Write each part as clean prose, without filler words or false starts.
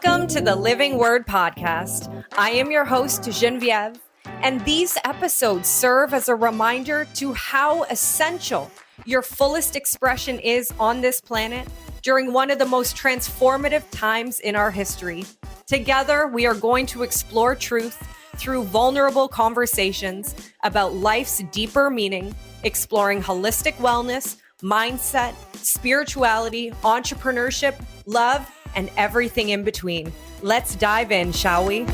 Welcome to the Living Word Podcast. I am your host, Geneviève, and these episodes serve as a reminder to how essential your fullest expression is on this planet during one of the most transformative times in our history. Together, we are going to explore truth through vulnerable conversations about life's deeper meaning, exploring holistic wellness, mindset, spirituality, entrepreneurship, love, and everything in between. Let's dive in, shall we?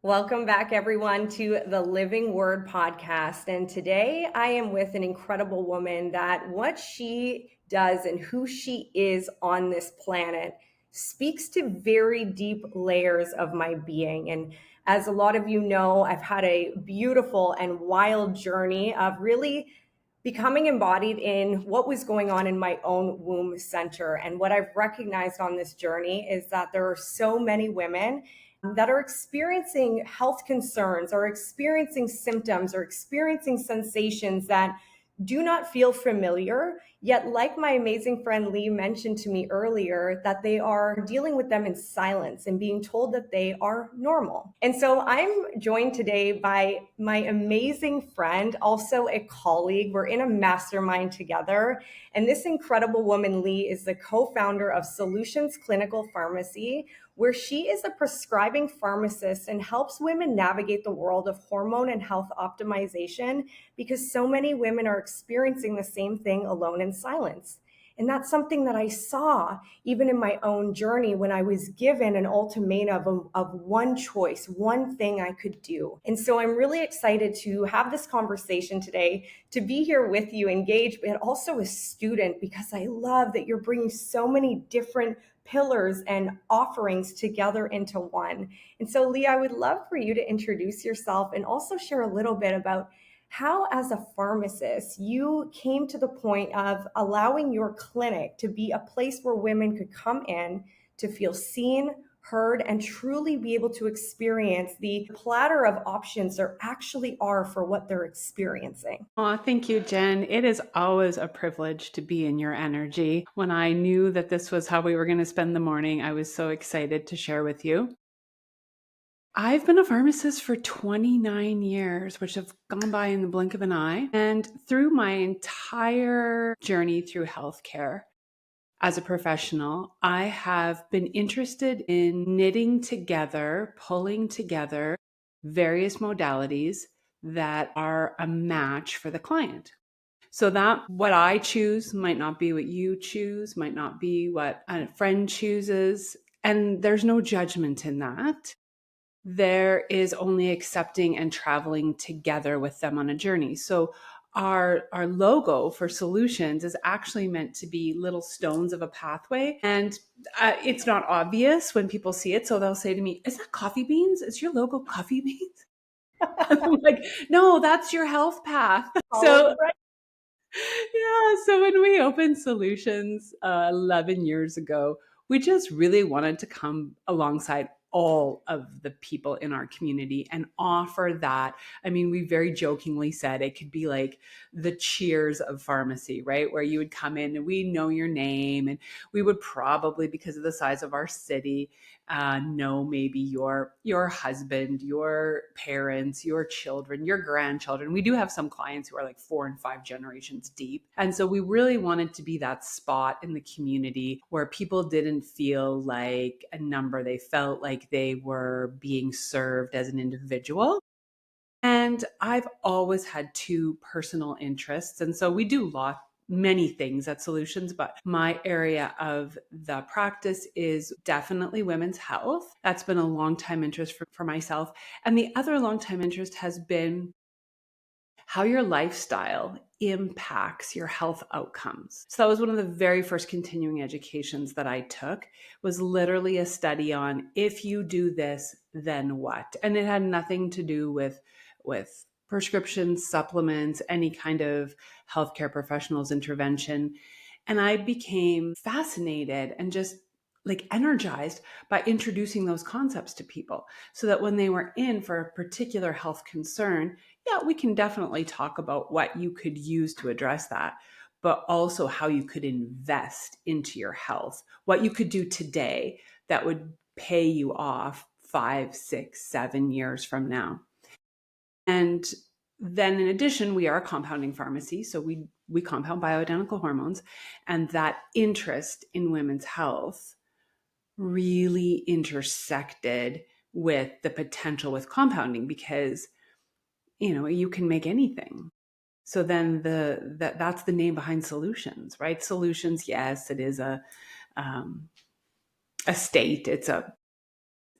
Welcome back, everyone, to the Living Word Podcast. And today I am with an incredible woman that what she does and who she is on this planet speaks to very deep layers of my being. And as a lot of you know, I've had a beautiful and wild journey of really becoming embodied in what was going on in my own womb center. And what I've recognized on this journey is that there are so many women that are experiencing health concerns or experiencing symptoms or experiencing sensations that do not feel familiar, yet like my amazing friend Leigh mentioned to me earlier, that they are dealing with them in silence and being told that they are normal. And so I'm joined today by my amazing friend, also a colleague. We're in a mastermind together. And this incredible woman, Leigh, is the co-founder of Solutions Clinical Pharmacy, where she is a prescribing pharmacist and helps women navigate the world of hormone and health optimization because so many women are experiencing the same thing alone in silence. And that's something that I saw even in my own journey when I was given an ultimatum of one choice, one thing I could do. And so I'm really excited to have this conversation today, to be here with you, engaged, but also a student, because I love that you're bringing so many different pillars and offerings together into one. And so, Leigh, I would love for you to introduce yourself and also share a little bit about how, as a pharmacist, you came to the point of allowing your clinic to be a place where women could come in to feel seen, heard, and truly be able to experience the platter of options there actually are for what they're experiencing. Oh, thank you, Jen. It is always a privilege to be in your energy. When I knew that this was how we were going to spend the morning, I was so excited to share with you. I've been a pharmacist for 29 years, which have gone by in the blink of an eye. And through my entire journey through healthcare, as a professional, I have been interested in knitting together, pulling together various modalities that are a match for the client. So that what I choose might not be what you choose, might not be what a friend chooses. And there's no judgment in that. There is only accepting and traveling together with them on a journey. So our logo for Solutions is actually meant to be little stones of a pathway. And it's not obvious when people see it. So they'll say to me, is that coffee beans? Is your logo coffee beans? I'm like, no, that's your health path. So yeah, so when we opened Solutions 11 years ago, we just really wanted to come alongside all of the people in our community and offer that. I mean, we very jokingly said it could be like the Cheers of pharmacy, right? Where you would come in and we know your name, and we would probably, because of the size of our city, know maybe your husband, your parents, your children, your grandchildren. We do have some clients who are like 4 and 5 generations deep. And so we really wanted to be that spot in the community where people didn't feel like a number. They felt like they were being served as an individual. And I've always had 2 personal interests. And so we do many things at Solutions, but my area of the practice is definitely women's health. That's been a long time interest for myself. And the other long time interest has been how your lifestyle impacts your health outcomes. So that was one of the very first continuing educations that I took, was literally a study on if you do this, then what? And it had nothing to do with prescriptions, supplements, any kind of healthcare professional's intervention. And I became fascinated and just like energized by introducing those concepts to people so that when they were in for a particular health concern, yeah, we can definitely talk about what you could use to address that. but also how you could invest into your health, what you could do today that would pay you off 5, 6, 7 years from now. And then in addition, we are a compounding pharmacy. So we compound bioidentical hormones. And that interest in women's health really intersected with the potential with compounding because, you can make anything. So then that's the name behind solutions, right? Solutions, yes, it is a state. It's a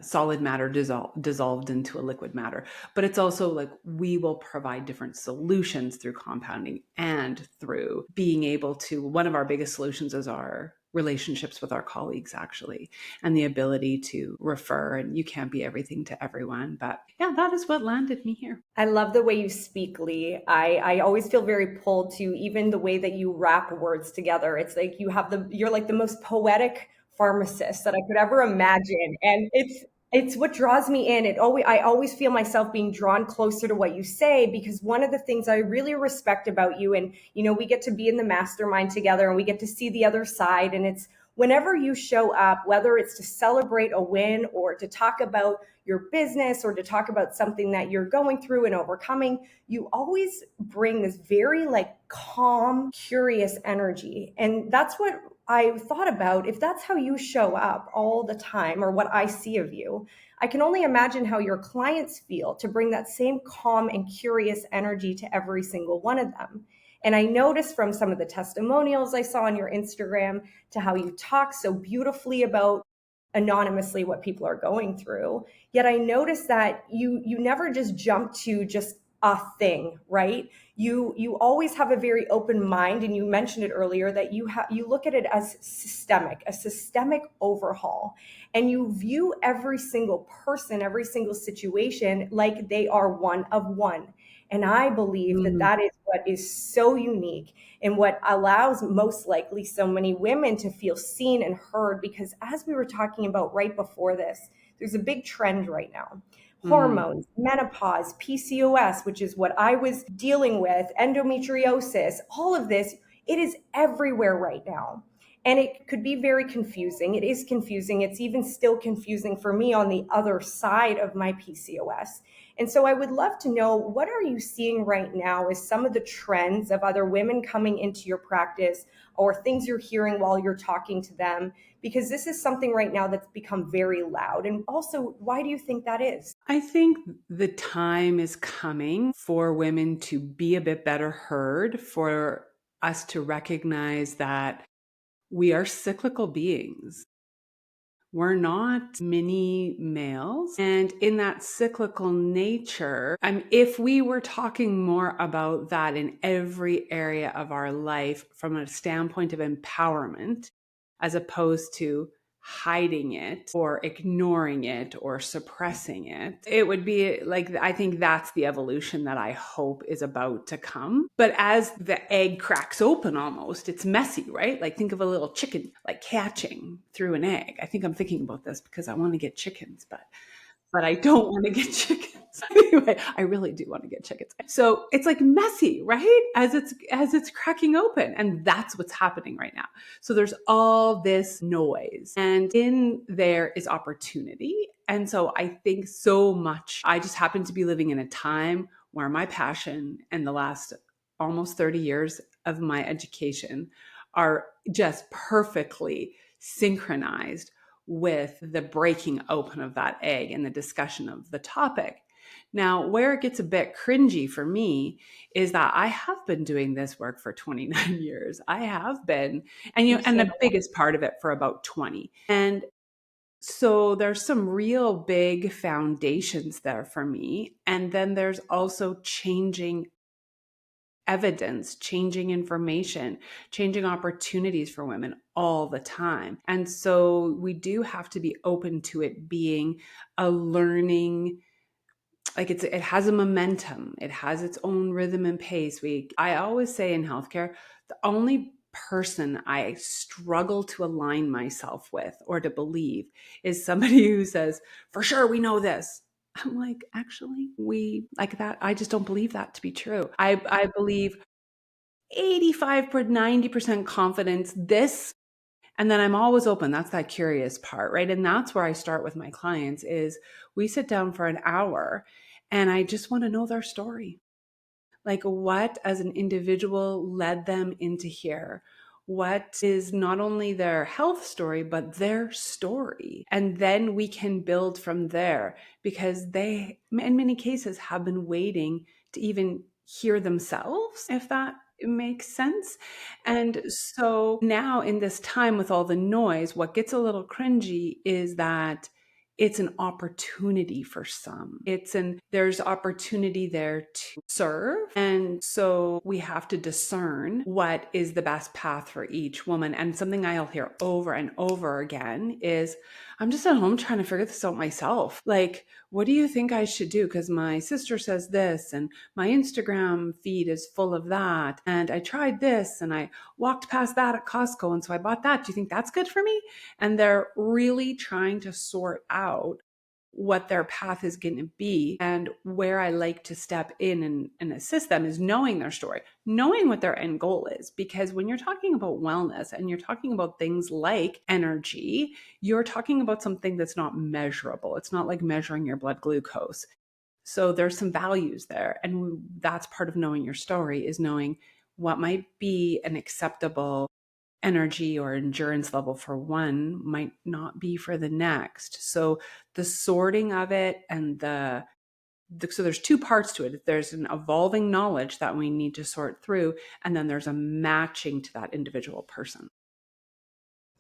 solid matter dissolved into a liquid matter. But it's also like we will provide different solutions through compounding and through being able to, one of our biggest solutions is our relationships with our colleagues, actually, and the ability to refer. And you can't be everything to everyone. But yeah, that is what landed me here. I love the way you speak, Leigh. I always feel very pulled to even the way that you wrap words together. It's like you're like the most poetic pharmacist that I could ever imagine. And it's what draws me in. I always feel myself being drawn closer to what you say, because one of the things I really respect about you, and we get to be in the mastermind together and we get to see the other side, and it's whenever you show up, whether it's to celebrate a win or to talk about your business or to talk about something that you're going through and overcoming, you always bring this very like calm, curious energy. And that's what I thought about. If that's how you show up all the time, or what I see of you, I can only imagine how your clients feel to bring that same calm and curious energy to every single one of them. And I noticed from some of the testimonials I saw on your Instagram to how you talk so beautifully about anonymously what people are going through. Yet I noticed that you never just jump to just a thing, right? You always have a very open mind, and you mentioned it earlier that you look at it as a systemic overhaul, and you view every single person, every single situation like they are one of one. And I believe that Mm, that is what is so unique and what allows most likely so many women to feel seen and heard. Because as we were talking about right before this, there's a big trend right now. mm, Hormones, menopause, PCOS, which is what I was dealing with, endometriosis, all of this, it is everywhere right now. And it could be very confusing. It is confusing. It's even still confusing for me on the other side of my PCOS. And so I would love to know, what are you seeing right now as some of the trends of other women coming into your practice, or things you're hearing while you're talking to them? Because this is something right now that's become very loud. And also, why do you think that is? I think the time is coming for women to be a bit better heard, for us to recognize that we are cyclical beings. We're not mini males. And in that cyclical nature, if we were talking more about that in every area of our life from a standpoint of empowerment, as opposed to hiding it or ignoring it or suppressing it, it would be like, I think that's the evolution that I hope is about to come. But as the egg cracks open, almost, it's messy, right? Like, think of a little chicken like hatching through an egg. I think I'm thinking about this because I want to get chickens, but I don't want to get chickens. Anyway, I really do want to get chickens. So it's like messy, right? As it's cracking open. And that's what's happening right now. So there's all this noise, and in there is opportunity. And so I think so much, I just happen to be living in a time where my passion and the last almost 30 years of my education are just perfectly synchronized with the breaking open of that egg and the discussion of the topic. Now, where it gets a bit cringy for me is that I have been doing this work for 29 years. I have been, You and said the biggest part of it for about 20. And so there's some real big foundations there for me. And then there's also changing evidence, changing information, changing opportunities for women all the time. And so we do have to be open to it being a learning, like it has a momentum, it has its own rhythm and pace. I always say in healthcare, the only person I struggle to align myself with or to believe is somebody who says, for sure, we know this. I'm like, actually, we like that. I just don't believe that to be true. I believe 85 or 90% confidence this. And then I'm always open. That's that curious part, right? And that's where I start with my clients is we sit down for an hour and I just want to know their story. Like what as an individual led them into here? What is not only their health story, but their story? And then we can build from there because they, in many cases, have been waiting to even hear themselves, if that makes sense. And so now in this time with all the noise, what gets a little cringy is that it's an opportunity for some. There's opportunity there to serve. And so we have to discern what is the best path for each woman. And something I'll hear over and over again is, I'm just at home trying to figure this out myself. Like, what do you think I should do? Because my sister says this, and my Instagram feed is full of that. And I tried this, and I walked past that at Costco, and so I bought that. Do you think that's good for me? And they're really trying to sort out what their path is going to be. And where I like to step in and assist them is knowing their story, knowing what their end goal is. Because when you're talking about wellness and you're talking about things like energy, you're talking about something that's not measurable. It's not like measuring your blood glucose. So there's some values there. And that's part of knowing your story is knowing what might be an acceptable energy or endurance level for one might not be for the next. So the sorting of it and so there's two parts to it. There's an evolving knowledge that we need to sort through, and then there's a matching to that individual person.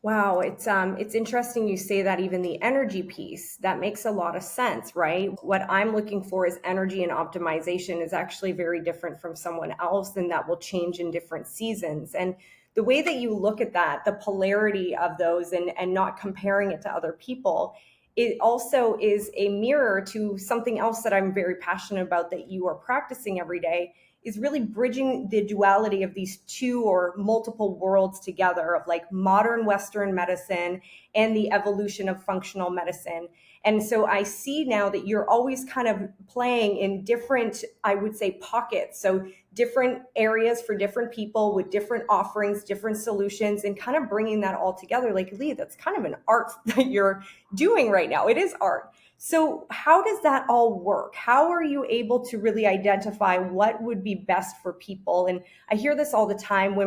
Wow, it's interesting you say that even the energy piece, that makes a lot of sense, right? What I'm looking for is energy and optimization is actually very different from someone else, and that will change in different seasons. And the way that you look at that, the polarity of those and not comparing it to other people, it also is a mirror to something else that I'm very passionate about that you are practicing every day is really bridging the duality of these two or multiple worlds together of like modern Western medicine and the evolution of functional medicine. And so I see now that you're always kind of playing in different, I would say, pockets. So different areas for different people with different offerings, different solutions, and kind of bringing that all together. Like, Leigh, that's kind of an art that you're doing right now. It is art. So how does that all work? How are you able to really identify what would be best for people? And I hear this all the time.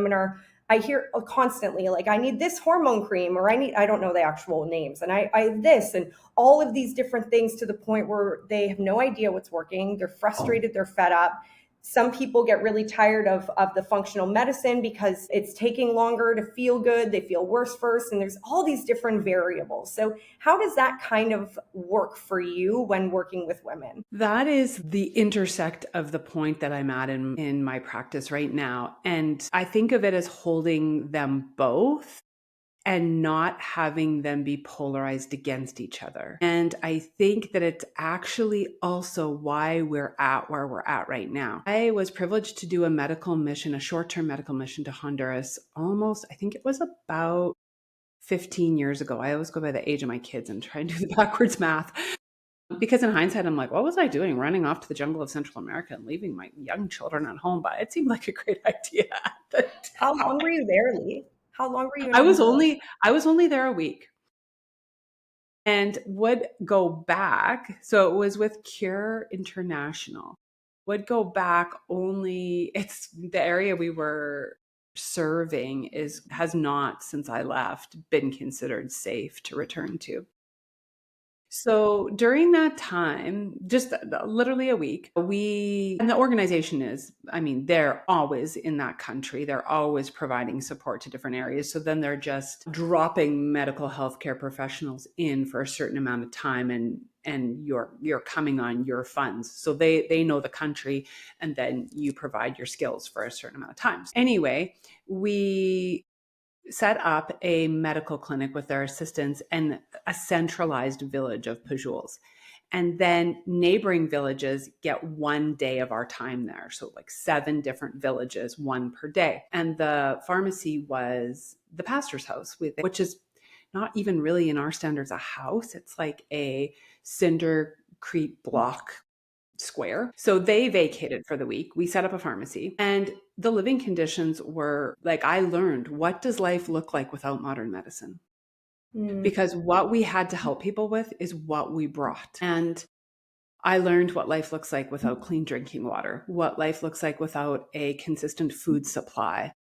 I hear constantly, like, I need this hormone cream, or I don't know the actual names, and I this, and all of these different things to the point where they have no idea what's working. They're frustrated, they're fed up. Some people get really tired of the functional medicine because it's taking longer to feel good. They feel worse first. And there's all these different variables. So how does that kind of work for you when working with women? That is the intersect of the point that I'm at in my practice right now. And I think of it as holding them both and not having them be polarized against each other. And I think that it's actually also why we're at where we're at right now. I was privileged to do a medical mission, a short-term medical mission to Honduras I think it was about 15 years ago. I always go by the age of my kids and try and do the backwards math. Because in hindsight, I'm like, what was I doing running off to the jungle of Central America and leaving my young children at home? But it seemed like a great idea at the How time. long were you there, Leigh? How long were you in I was Honduras? only I was only there a week and would go back. So it was with Cure International. Would go back only it's the area we were serving has not since I left been considered safe to return to. So during that time, just literally a week, and the organization they're always in that country. They're always providing support to different areas. So then they're just dropping medical healthcare professionals in for a certain amount of time and you're coming on your funds. So they know the country and then you provide your skills for a certain amount of time. Anyway, we set up a medical clinic with their assistants and a centralized village of Pajuls. And then neighboring villages get 1 day of our time there. So like 7 different villages, one per day. And the pharmacy was the pastor's house, which is not even really in our standards a house. It's like a cindercrete block square. So they vacated for the week. We set up a pharmacy, and the living conditions were like, I learned, what does life look like without modern medicine? Because what we had to help people with is what we brought. And I learned what life looks like without clean drinking water, what life looks like without a consistent food supply.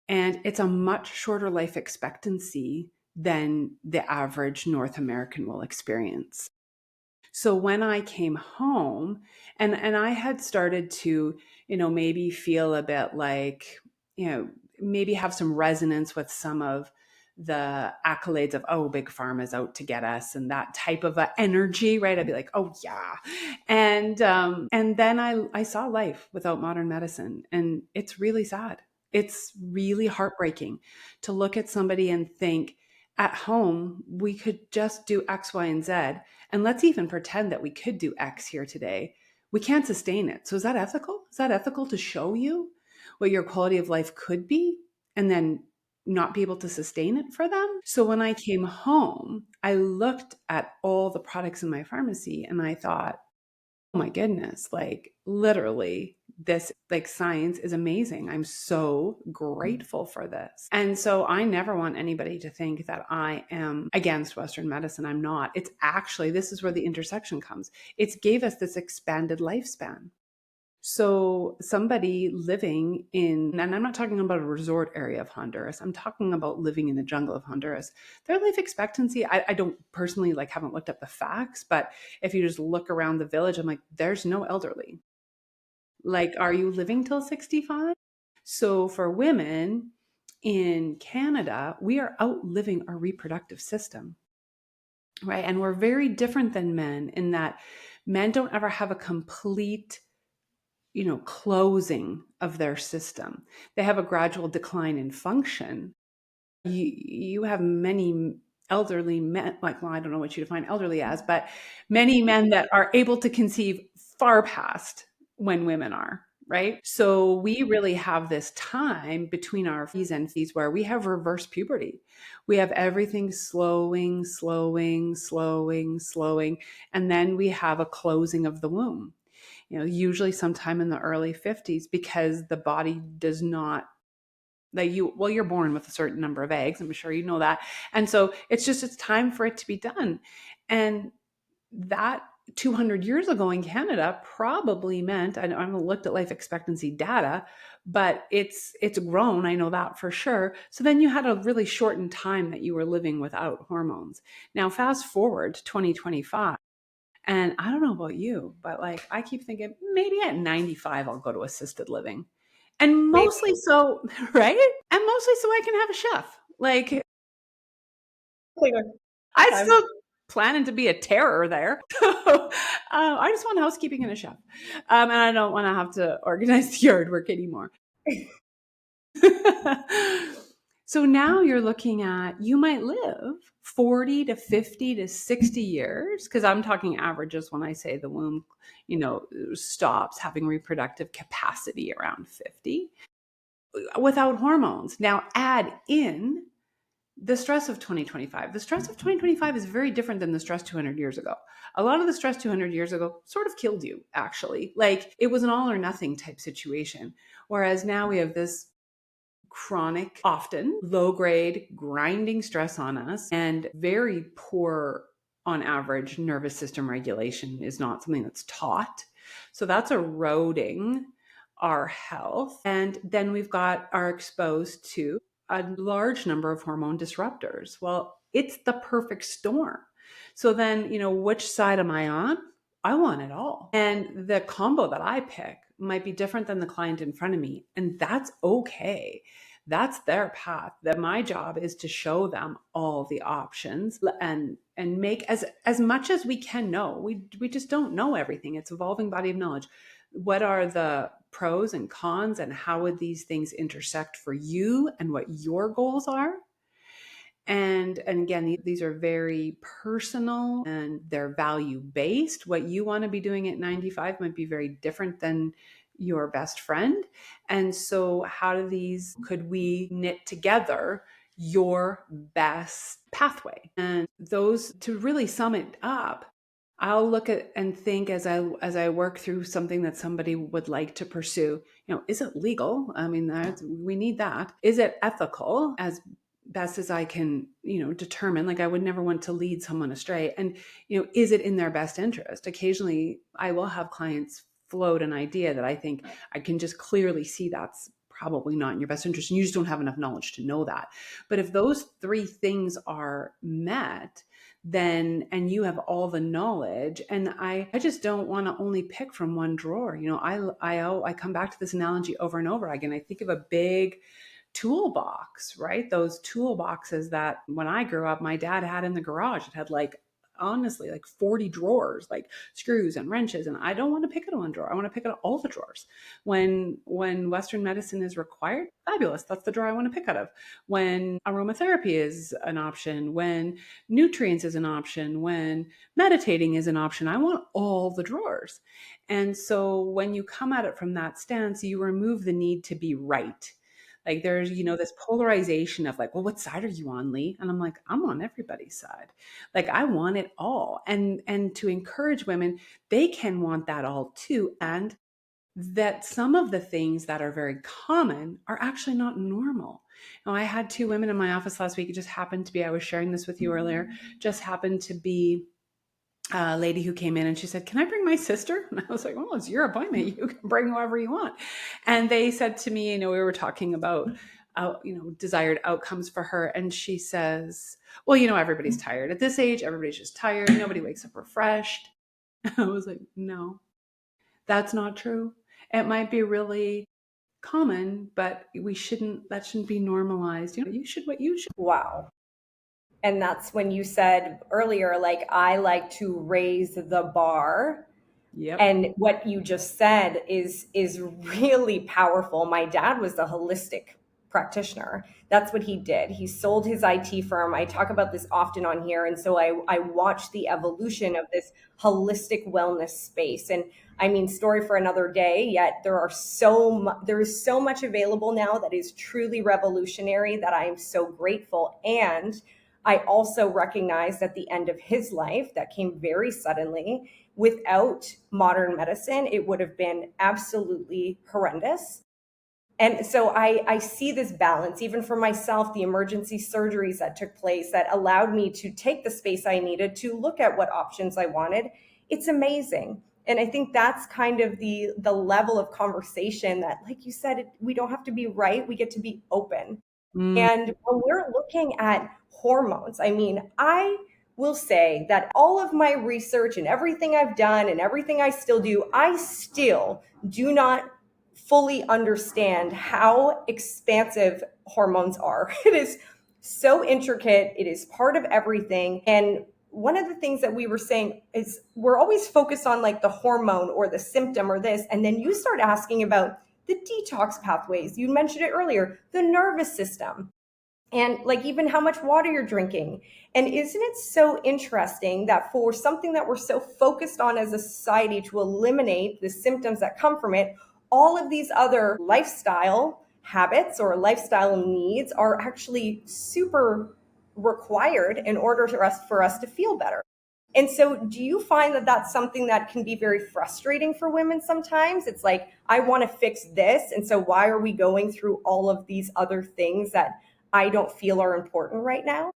And it's a much shorter life expectancy than the average North American will experience. So when I came home, and I had started to, maybe feel a bit like, maybe have some resonance with some of the accolades of, oh, big pharma is out to get us, and that type of a energy, right? I'd be like, oh yeah. And then I saw life without modern medicine, and it's really sad. It's really heartbreaking to look at somebody and think, at home, we could just do X, Y, and Z. And let's even pretend that we could do X here today. We can't sustain it. So is that ethical? Is that ethical to show you what your quality of life could be and then not be able to sustain it for them? So when I came home, I looked at all the products in my pharmacy and I thought, oh my goodness, like literally this, like, science is amazing. I'm so grateful for this. And so I never want anybody to think that I am against Western medicine. I'm not. It's actually, this is where the intersection comes. It's gave us this expanded lifespan. So somebody living in, and I'm not talking about a resort area of Honduras, I'm talking about living in the jungle of Honduras. Their life expectancy, I don't personally, like, haven't looked up the facts, but if you just look around the village, I'm like, there's no elderly. Like, are you living till 65? So for women in Canada, we are outliving our reproductive system, right? And we're very different than men in that men don't ever have a complete, closing of their system. They have a gradual decline in function. You have many elderly men, like, well, I don't know what you define elderly as, but many men that are able to conceive far past when women are, right? So we really have this time between our fees and fees where we have reverse puberty. We have everything slowing, slowing, slowing, slowing, and then we have a closing of the womb. Usually sometime in the early 50s, because the body does not, like, you're born with a certain number of eggs. I'm sure you know that. And so it's time for it to be done. And that 200 years ago in Canada probably meant, I haven't looked at life expectancy data, but it's grown. I know that for sure. So then you had a really shortened time that you were living without hormones. Now, fast forward to 2025. And I don't know about you, but like, I keep thinking maybe at 95, I'll go to assisted living. And mostly so, right? And mostly so I can have a chef. Like, I still planning to be a terror there. So I just want housekeeping and a chef. And I don't want to have to organize the yard work anymore. So now you're looking at, you might live 40 to 50 to 60 years, because I'm talking averages when I say the womb, stops having reproductive capacity around 50 without hormones. Now add in the stress of 2025. The stress of 2025 is very different than the stress 200 years ago. A lot of the stress 200 years ago sort of killed you, actually. Like, it was an all or nothing type situation. Whereas now we have this chronic, often low grade, grinding stress on us, and very poor, on average, nervous system regulation is not something that's taught. So that's eroding our health. And then we've got are exposed to a large number of hormone disruptors. Well, it's the perfect storm. So then, which side am I on? I want it all. And the combo that I pick might be different than the client in front of me. And that's okay. That's their path. That my job is to show them all the options and make as much as we can know. We just don't know everything. It's evolving body of knowledge. What are the pros and cons, and how would these things intersect for you and what your goals are? And again, these are very personal and they're value based. What you want to be doing at 95 might be very different than your best friend. And so could we knit together your best pathway? And those, to really sum it up, I'll look at and think as I work through something that somebody would like to pursue. Is it legal? I mean, we need that. Is it ethical? As best as I can, determine. Like, I would never want to lead someone astray. And is it in their best interest? Occasionally, I will have clients float an idea that I think I can just clearly see that's probably not in your best interest, and you just don't have enough knowledge to know that. But if those three things are met, then and you have all the knowledge, and I just don't want to only pick from one drawer. I come back to this analogy over and over again. I think of a big toolbox, right? Those toolboxes that when I grew up my dad had in the garage. It had honestly 40 drawers, like screws and wrenches, and I don't want to pick out one drawer. I want to pick out all the drawers. When Western medicine is required, fabulous, that's the drawer I want to pick out of. When aromatherapy is an option, when nutrients is an option, when meditating is an option, I want all the drawers. And so when you come at it from that stance, you remove the need to be right. Like, there's, this polarization of like, well, what side are you on, Leigh? And I'm like, I'm on everybody's side. Like, I want it all. And to encourage women, they can want that all too. And that some of the things that are very common are actually not normal. Now, I had two women in my office last week. It just happened to be, I was sharing this with you earlier, just happened to be a lady who came in and she said, "Can I bring my sister?" And I was like, "Well, it's your appointment. You can bring whoever you want." And they said to me, we were talking about, desired outcomes for her. And she says, "Well, everybody's tired at this age. Everybody's just tired. Nobody wakes up refreshed." I was like, "No, that's not true. It might be really common, but that shouldn't be normalized. You should what you should." Wow. And that's when you said earlier, like, I like to raise the bar. Yep. And what you just said is really powerful. My dad was a holistic practitioner. That's what he did. He sold his IT firm. I talk about this often on here. And so I watched the evolution of this holistic wellness space. And I mean, story for another day, yet there is so much available now that is truly revolutionary that I am so grateful. And I also recognized at the end of his life, that came very suddenly, without modern medicine, it would have been absolutely horrendous. And so I see this balance, even for myself, the emergency surgeries that took place that allowed me to take the space I needed to look at what options I wanted. It's amazing. And I think that's kind of the level of conversation that, like you said, we don't have to be right. We get to be open. Mm. And when we're looking at hormones, I mean, I will say that all of my research and everything I've done and everything I still do, I still do not fully understand how expansive hormones are. It is so intricate, it is part of everything. And one of the things that we were saying is we're always focused on like the hormone or the symptom or this. And then you start asking about the detox pathways. You mentioned it earlier, the nervous system, and like even how much water you're drinking. And isn't it so interesting that for something that we're so focused on as a society to eliminate the symptoms that come from it, all of these other lifestyle habits or lifestyle needs are actually super required in order for us to feel better. And so, do you find that that's something that can be very frustrating for women sometimes? It's like, I want to fix this. And so, why are we going through all of these other things that I don't feel are important right now?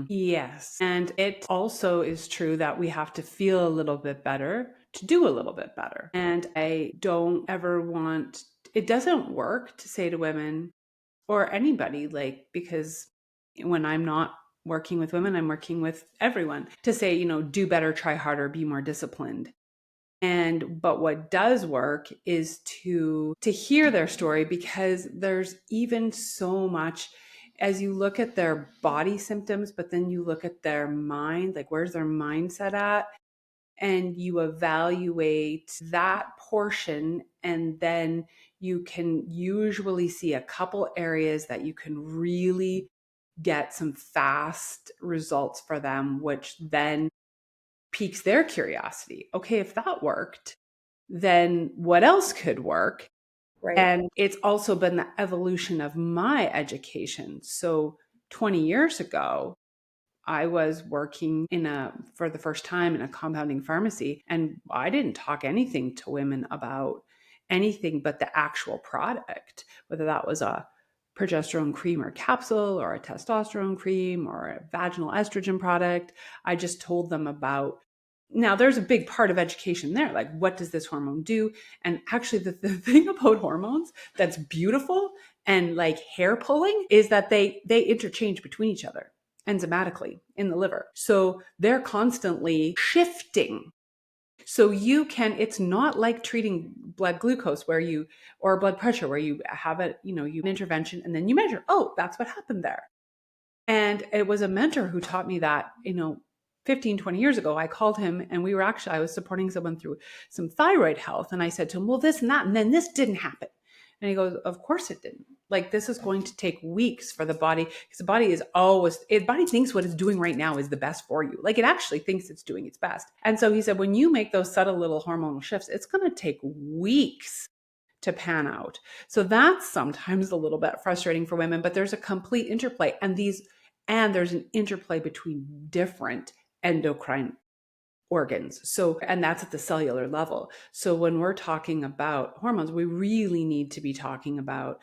Yes. And it also is true that we have to feel a little bit better to do a little bit better. And I don't ever want, it doesn't work to say to women or anybody, like, because when I'm not working with women, I'm working with everyone, to say, do better, try harder, be more disciplined. But what does work is to hear their story, because there's even so much as you look at their body symptoms, but then you look at their mind, like, where's their mindset at? And you evaluate that portion, and then you can usually see a couple areas that you can really get some fast results for them, which then piques their curiosity. Okay, if that worked, then what else could work? Right. And it's also been the evolution of my education. So 20 years ago, I was working for the first time in a compounding pharmacy, and I didn't talk anything to women about anything but the actual product, whether that was a progesterone cream or capsule or a testosterone cream or a vaginal estrogen product. I just told them about. Now, there's a big part of education there. Like, what does this hormone do? And actually, the thing about hormones that's beautiful and like hair pulling is that they interchange between each other enzymatically in the liver. So they're constantly shifting. So it's not like treating blood glucose or blood pressure where you have you an intervention and then you measure, oh, that's what happened there. And it was a mentor who taught me that, 15, 20 years ago. I called him and I was supporting someone through some thyroid health. And I said to him, well, this and that, and then this didn't happen. And he goes, of course it didn't. Like, this is going to take weeks for the body, because the body thinks what it's doing right now is the best for you. Like, it actually thinks it's doing its best. And so he said, when you make those subtle little hormonal shifts, it's going to take weeks to pan out. So that's sometimes a little bit frustrating for women, but there's a complete interplay. And there's an interplay between different endocrine organs. So, and that's at the cellular level. So when we're talking about hormones, we really need to be talking about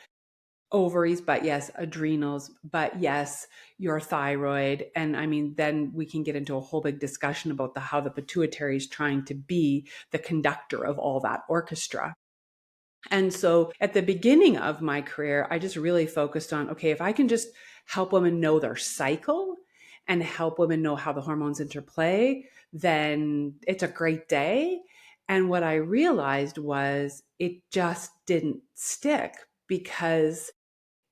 ovaries, but yes, adrenals, but yes, your thyroid. And I mean, then we can get into a whole big discussion about how the pituitary is trying to be the conductor of all that orchestra. And so at the beginning of my career, I just really focused on, okay, if I can just help women know their cycle and help women know how the hormones interplay, then it's a great day. And what I realized was it just didn't stick, because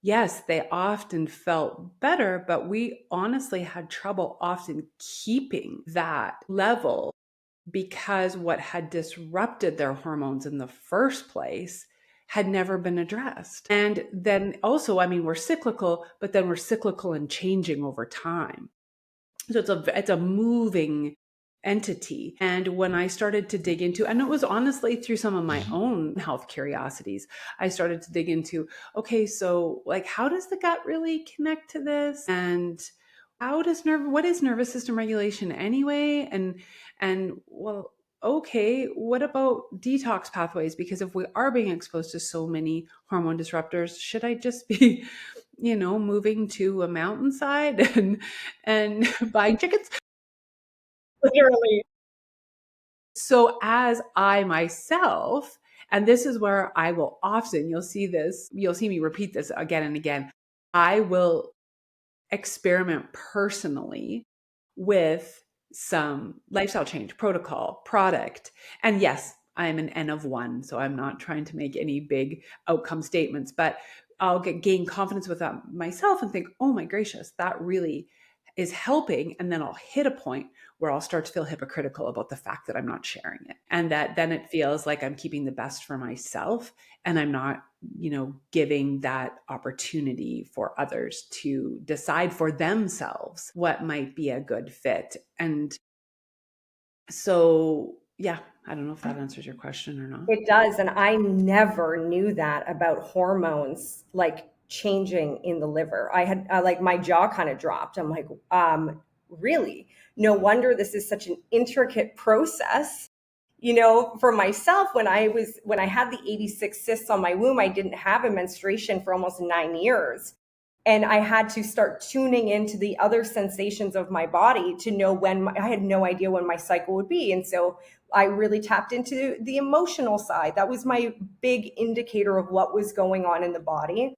yes, they often felt better, but we honestly had trouble often keeping that level, because what had disrupted their hormones in the first place had never been addressed. And then also, I mean, we're cyclical, but then we're cyclical and changing over time. So it's a moving entity. And when I started to dig into, and it was honestly through some of my own health curiosities, I started to dig into, okay, so like, how does the gut really connect to this? And what is nervous system regulation anyway? And well, okay, what about detox pathways? Because if we are being exposed to so many hormone disruptors, should I just be, moving to a mountainside and buying chickens? Literally. So as I myself, and this is where I will often, you'll see me repeat this again and again. I will experiment personally with some lifestyle change, protocol, product. And yes, I'm an N of one, so I'm not trying to make any big outcome statements, but I'll gain confidence with that myself and think, oh my gracious, that really is helping. And then I'll hit a point where I'll start to feel hypocritical about the fact that I'm not sharing it. And that then it feels like I'm keeping the best for myself and I'm not, giving that opportunity for others to decide for themselves what might be a good fit. And so, yeah, I don't know if that answers your question or not. It does. And I never knew that about hormones, like changing in the liver. I had like my jaw kind of dropped. I'm like, really? No wonder this is such an intricate process. For myself, when I had the 86 cysts on my womb, I didn't have a menstruation for almost 9 years. And I had to start tuning into the other sensations of my body to know I had no idea when my cycle would be. And so I really tapped into the emotional side. That was my big indicator of what was going on in the body.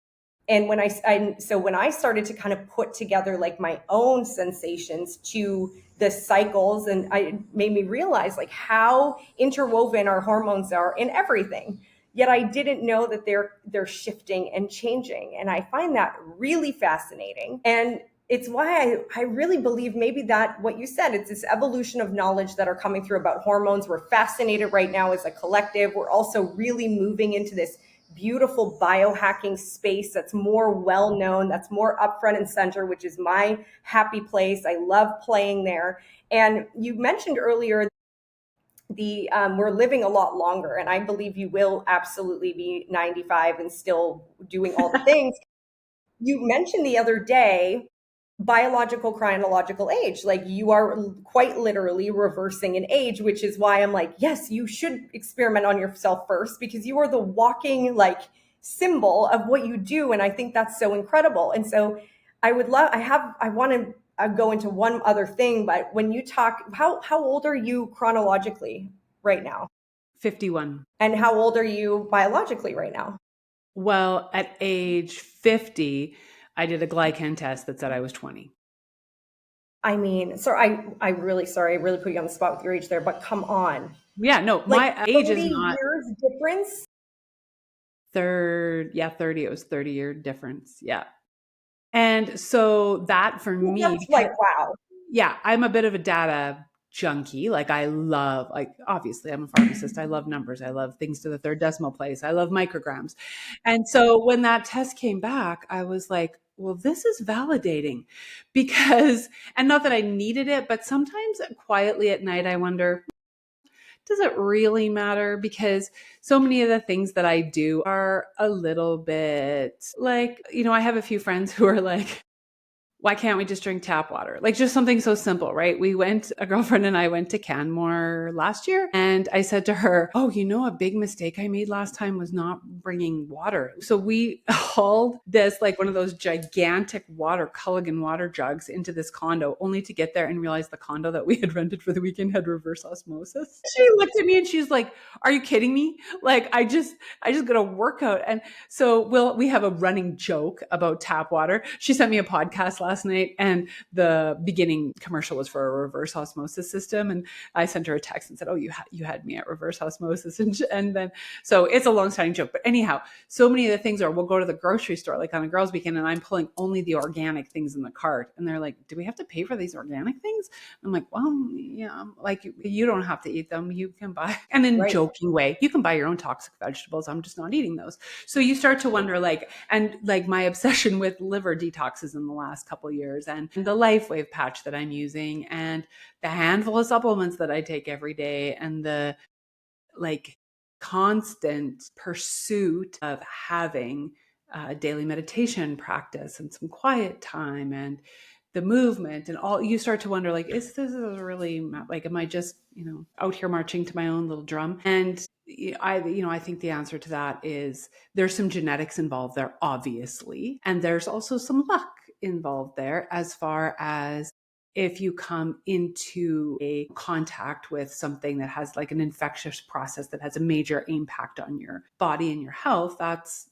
And when I started to kind of put together like my own sensations to the cycles, and it made me realize like how interwoven our hormones are in everything. Yet I didn't know that they're shifting and changing. And I find that really fascinating. And it's why I really believe maybe that what you said, it's this evolution of knowledge that are coming through about hormones. We're fascinated right now as a collective. We're also really moving into this beautiful biohacking space that's more well known, that's more up front and center, which is my happy place. I love playing there. And you mentioned earlier we're living a lot longer, and I believe you will absolutely be 95 and still doing all the things. You mentioned the other day biological chronological age. Like you are quite literally reversing an age, which is why I'm like, yes, you should experiment on yourself first, because you are the walking like symbol of what you do. And I think that's so incredible. And so I want to go into one other thing, but when you talk, how old are you chronologically right now? 51. And how old are you biologically right now? Well, at age 50, I did a glycan test that said I was 20. I mean, so I really sorry, I really put you on the spot with your age there, but come on. Yeah, no, Like my age is 30 not years difference? third. Yeah, 30. It was 30-year difference. Yeah. And so that for me, That's because like, wow. yeah, I'm a bit of a data junkie. Like I love, like obviously I'm a pharmacist. I love numbers. I love things to the third decimal place. I love micrograms. And so when that test came back, I was like, well, this is validating because, and not that I needed it, but sometimes quietly at night, I wonder, does it really matter? Because so many of the things that I do are a little bit like, I have a few friends who are like, why can't we just drink tap water? Like just something so simple, right? A girlfriend and I went to Canmore last year and I said to her, oh, a big mistake I made last time was not bringing water. So we hauled this, like one of those gigantic Culligan water jugs into this condo only to get there and realize the condo that we had rented for the weekend had reverse osmosis. She looked at me and she's like, are you kidding me? Like I just got a workout. And so we have a running joke about tap water. She sent me a podcast last night and the beginning commercial was for a reverse osmosis system. And I sent her a text and said, oh, you had me at reverse osmosis. And then, so it's a long standing joke, but anyhow, so many of the things are, we'll go to the grocery store, like on a girls' weekend, and I'm pulling only the organic things in the cart. And they're like, do we have to pay for these organic things? I'm like, well, yeah, like you don't have to eat them. You can buy, and in a Right. joking way, you can buy your own toxic vegetables. I'm just not eating those. So you start to wonder, and my obsession with liver detoxes in the last couple of years, and the LifeWave patch that I'm using, and the handful of supplements that I take every day, and the constant pursuit of having a daily meditation practice and some quiet time and the movement and all, you start to wonder, is this really am I just, out here marching to my own little drum? And I think the answer to that is there's some genetics involved there, obviously. And there's also some luck involved there as far as if you come into a contact with something that has like an infectious process that has a major impact on your body and your health, that's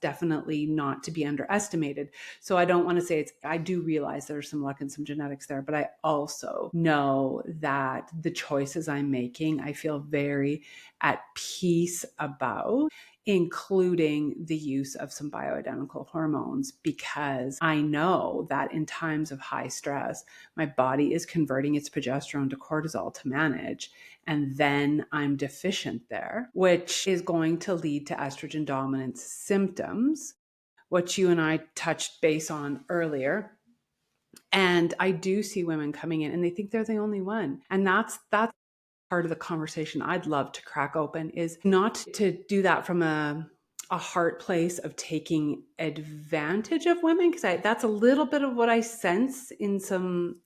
definitely not to be underestimated. So I don't want to say I do realize there's some luck and some genetics there, but I also know that the choices I'm making, I feel very at peace about, including the use of some bioidentical hormones, because I know that in times of high stress, my body is converting its progesterone to cortisol to manage. And then I'm deficient there, which is going to lead to estrogen dominance symptoms, which you and I touched base on earlier. And I do see women coming in and they think they're the only one. And that's part of the conversation I'd love to crack open, is not to do that from a heart place of taking advantage of women, because that's a little bit of what I sense in some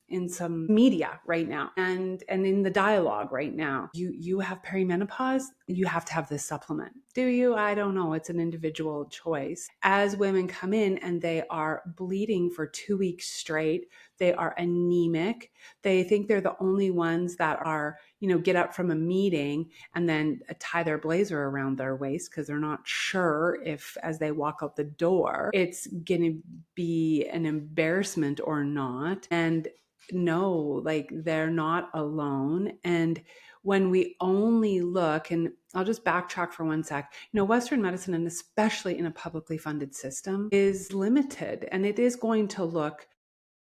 media right now and in the dialogue right now. You have perimenopause, you have to have this supplement. Do you? I don't know. It's an individual choice. As women come in and they are bleeding for 2 weeks straight, they are anemic, they think they're the only ones that are, get up from a meeting and then tie their blazer around their waist because they're not sure if as they walk out the door, it's going to be an embarrassment or not. And no, they're not alone. And when we only look, and I'll just backtrack for one sec, Western medicine, and especially in a publicly funded system, is limited, and it is going to look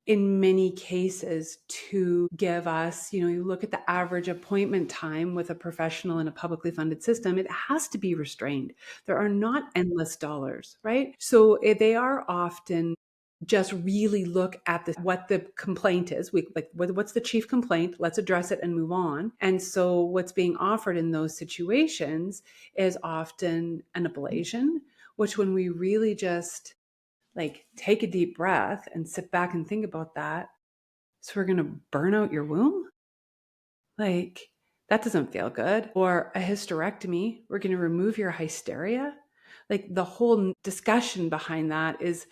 in many cases to give us, you look at the average appointment time with a professional in a publicly funded system, it has to be restrained. There are not endless dollars, right? So they are often just really look at what the complaint is. What's the chief complaint? Let's address it and move on. And so what's being offered in those situations is often an ablation, which when we really just like take a deep breath and sit back and think about that. So we're going to burn out your womb? Like, that doesn't feel good. Or a hysterectomy, we're going to remove your hysteria. Like, the whole discussion behind that is,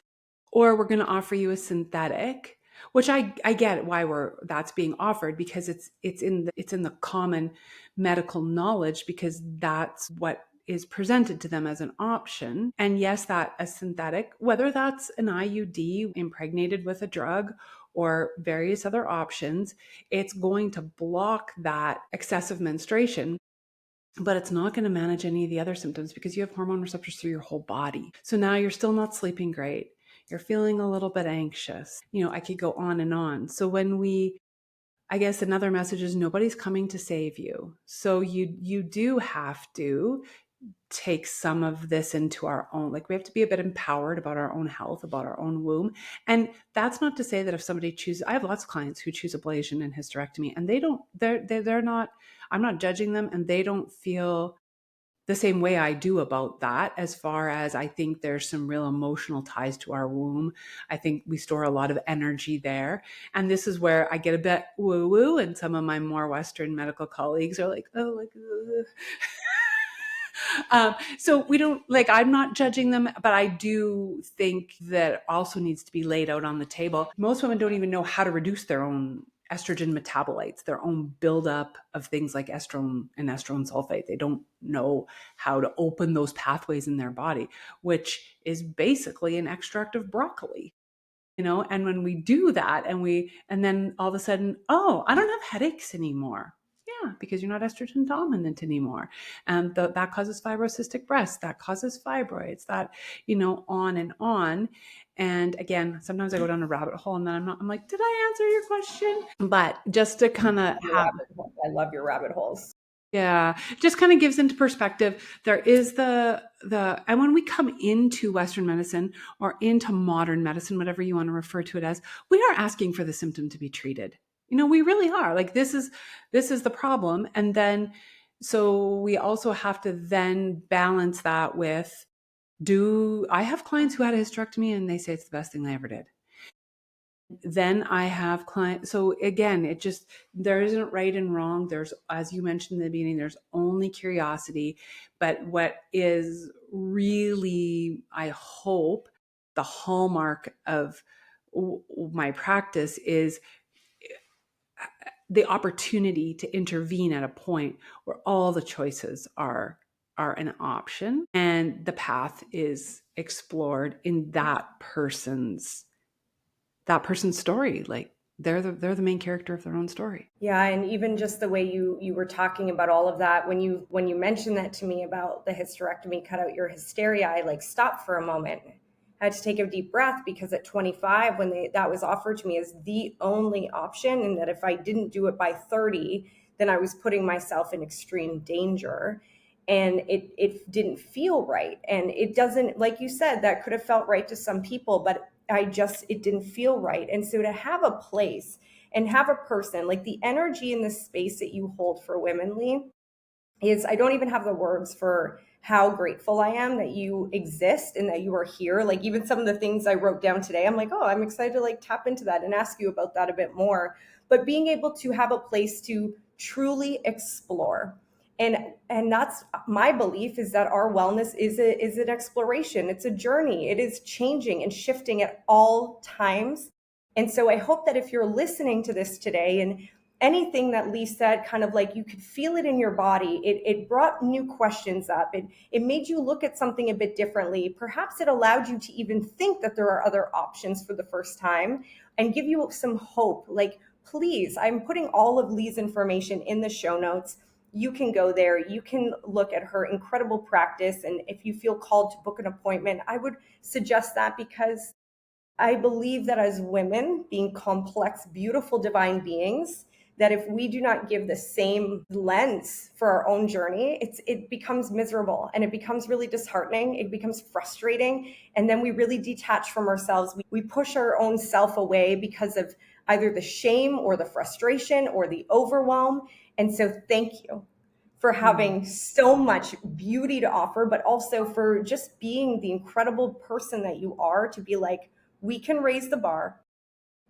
or we're going to offer you a synthetic, which I get why that's being offered, because it's in the common medical knowledge, because that's what is presented to them as an option. And yes, that a synthetic, whether that's an IUD impregnated with a drug or various other options, it's going to block that excessive menstruation, but it's not going to manage any of the other symptoms because you have hormone receptors through your whole body. So now you're still not sleeping great. You're feeling a little bit anxious. I could go on and on. So I guess another message is nobody's coming to save you. So you do have to take some of this into our own, like, we have to be a bit empowered about our own health, about our own womb. And that's not to say that if somebody chooses, I have lots of clients who choose ablation and hysterectomy, and they're not, I'm not judging them, and they don't feel the same way I do about that. As far as, I think there's some real emotional ties to our womb. I think we store a lot of energy there. And this is where I get a bit woo woo, and some of my more Western medical colleagues are like, oh, like, so we don't, like, I'm not judging them, but I do think that also needs to be laid out on the table. Most women don't even know how to reduce their own estrogen metabolites, their own buildup of things like estrogen and estrogen sulfate. They don't know how to open those pathways in their body, which is basically an extract of broccoli. And when we do that, and then all of a sudden, oh, I don't have headaches anymore. Yeah, because you're not estrogen dominant anymore. And that causes fibrocystic breasts, that causes fibroids, that, on and on. And again, sometimes I go down a rabbit hole, and then I'm like, did I answer your question? But just to kind of have, I love your rabbit holes. yeah, just kind of gives into perspective. There is and when we come into Western medicine or into modern medicine, whatever you want to refer to it as, we are asking for the symptom to be treated. We really are. Like, this is the problem. And then, so we also have to then balance that with, I have clients who had a hysterectomy and they say it's the best thing they ever did. Then I have clients. So again, there isn't right and wrong. There's, as you mentioned in the beginning, there's only curiosity. But what is really, I hope, the hallmark of my practice is the opportunity to intervene at a point where all the choices are an option, and the path is explored in that person's story. Like, they're the main character of their own story. Yeah, and even just the way you were talking about all of that, when you mentioned that to me about the hysterectomy, cut out your hysteria, I like stopped for a moment. I had to take a deep breath, because at 25, when that was offered to me as the only option, and that if I didn't do it by 30, then I was putting myself in extreme danger. And it didn't feel right. And it doesn't, like you said, that could have felt right to some people, but it didn't feel right. And so to have a place and have a person, like the energy in the space that you hold for women, Leigh, is, I don't even have the words for how grateful I am that you exist and that you are here. Like, even some of the things I wrote down today, I'm like, oh, I'm excited to like tap into that and ask you about that a bit more. But being able to have a place to truly explore. And that's my belief, is that our wellness is an exploration. It's a journey. It is changing and shifting at all times. And so I hope that if you're listening to this today, and anything that Leigh said, kind of like you could feel it in your body, it brought new questions up. It made you look at something a bit differently. Perhaps it allowed you to even think that there are other options for the first time, and give you some hope. Like, please, I'm putting all of Leigh's information in the show notes. You can go there. You can look at her incredible practice. And if you feel called to book an appointment, I would suggest that, because I believe that as women, being complex, beautiful, divine beings, that if we do not give the same lens for our own journey, it becomes miserable, and it becomes really disheartening. It becomes frustrating. And then we really detach from ourselves. We push our own self away because of either the shame or the frustration or the overwhelm. And so thank you. for having so much beauty to offer, but also for just being the incredible person that you are, to be like, we can raise the bar.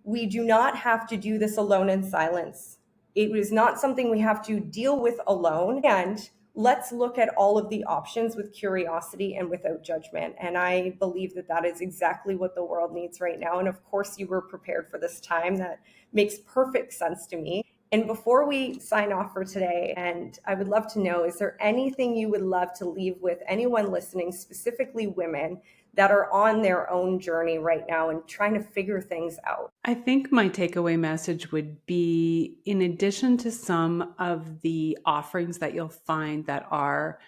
We do not have to do this alone in silence. It is not something we have to deal with alone. And let's look at all of the options with curiosity and without judgment. And I believe that that is exactly what the world needs right now. And of course, you were prepared for this time. That makes perfect sense to me. And before we sign off for today, and I would love to know, is there anything you would love to leave with anyone listening, specifically women, that are on their own journey right now and trying to figure things out? I think my takeaway message would be, in addition to some of the offerings that you'll find that are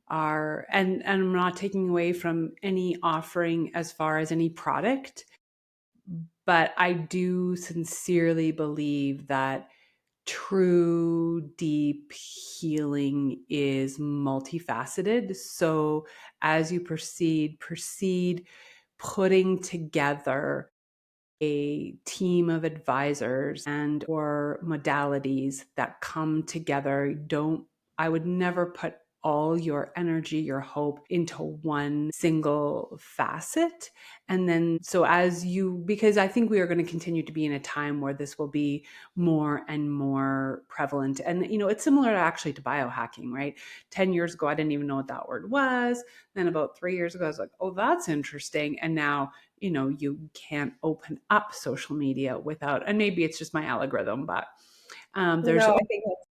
and I'm not taking away from any offering as far as any product, but I do sincerely believe that true deep healing is multifaceted. So as you proceed putting together a team of advisors and or modalities that come together. I would never put all your energy, your hope into one single facet. And then, because I think we are going to continue to be in a time where this will be more and more prevalent. And, it's similar actually to biohacking, right? 10 years ago, I didn't even know what that word was. Then about 3 years ago, I was like, oh, that's interesting. And now, you can't open up social media without, and maybe it's just my algorithm, but there's, No, I think that's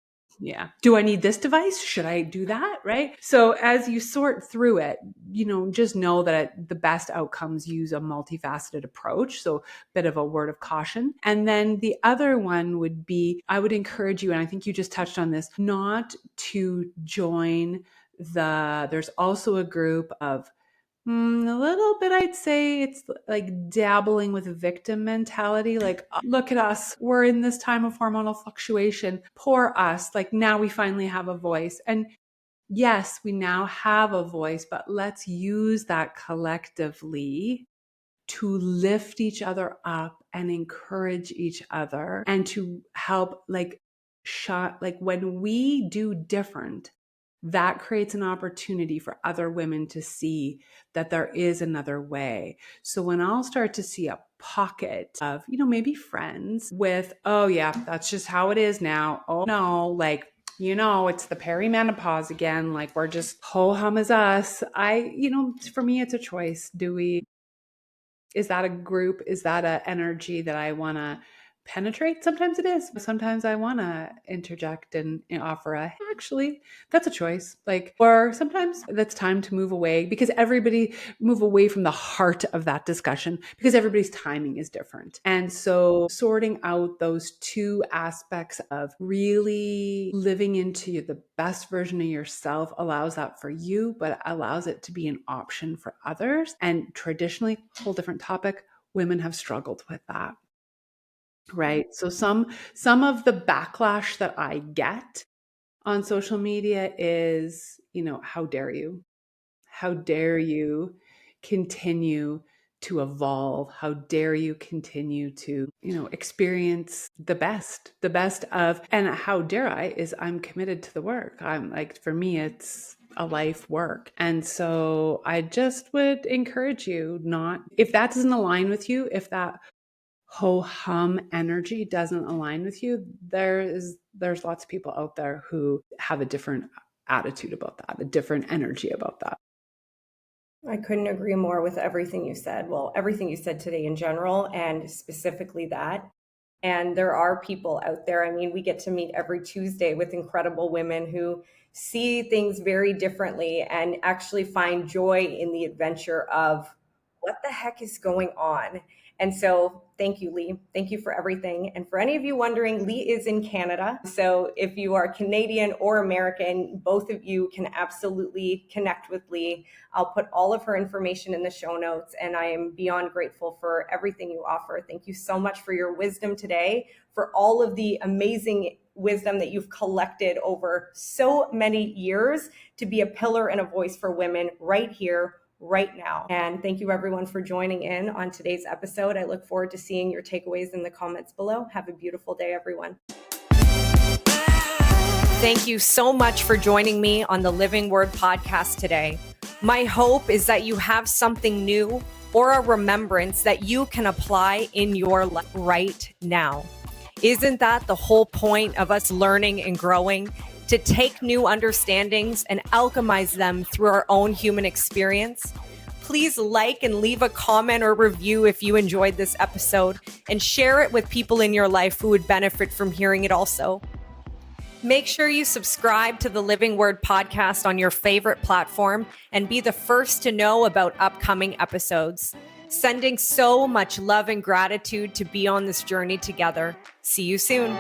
yeah. Do I need this device? Should I do that? Right. So as you sort through it, just know that the best outcomes use a multifaceted approach. So a bit of a word of caution. And then the other one would be, I would encourage you, and I think you just touched on this, not to join there's also a group of a little bit, I'd say it's like dabbling with a victim mentality. Like, look at us. We're in this time of hormonal fluctuation. Poor us. Like, now we finally have a voice. And yes, we now have a voice, but let's use that collectively to lift each other up and encourage each other and to help when we do different, that creates an opportunity for other women to see that there is another way. So when I'll start to see a pocket of, maybe friends with, oh yeah, that's just how it is now. Oh no, it's the perimenopause again. Like, we're just ho hum as us. For me, it's a choice. Is that a group? Is that an energy that I want to penetrate? Sometimes it is. Sometimes I want to interject and offer actually, that's a choice. Or sometimes that's time to move away, because everybody move away from the heart of that discussion, because everybody's timing is different. And so sorting out those two aspects of really living into the best version of yourself allows that for you, but allows it to be an option for others. And traditionally, whole different topic, women have struggled with that. Right. So some of the backlash that I get on social media is, how dare you? How dare you continue to evolve? How dare you continue to, experience the best of, and how dare I'm committed to the work. I'm like, for me, it's a life work. And so I just would encourage you, if that doesn't align with you, if that ho hum energy doesn't align with you, there's lots of people out there who have a different attitude about that, a different energy about that. I couldn't agree more with everything you said. Well, everything you said today in general, and specifically that. And there are people out there. I mean, we get to meet every Tuesday with incredible women who see things very differently and actually find joy in the adventure of what the heck is going on. And so thank you, Leigh. Thank you for everything. And for any of you wondering, Leigh is in Canada. So if you are Canadian or American, both of you can absolutely connect with Leigh. I'll put all of her information in the show notes, and I am beyond grateful for everything you offer. Thank you so much for your wisdom today, for all of the amazing wisdom that you've collected over so many years to be a pillar and a voice for women right here, right now. And thank you everyone for joining in on today's episode. I look forward to seeing your takeaways in the comments below. Have a beautiful day, everyone. thank you so much for joining me on the Living Word podcast today. My hope is that you have something new or a remembrance that you can apply in your life right now. Isn't that the whole point of us learning and growing? To take new understandings and alchemize them through our own human experience? Please like and leave a comment or review if you enjoyed this episode, and share it with people in your life who would benefit from hearing it also. Make sure you subscribe to the Living Word podcast on your favorite platform and be the first to know about upcoming episodes. Sending so much love and gratitude to be on this journey together. See you soon.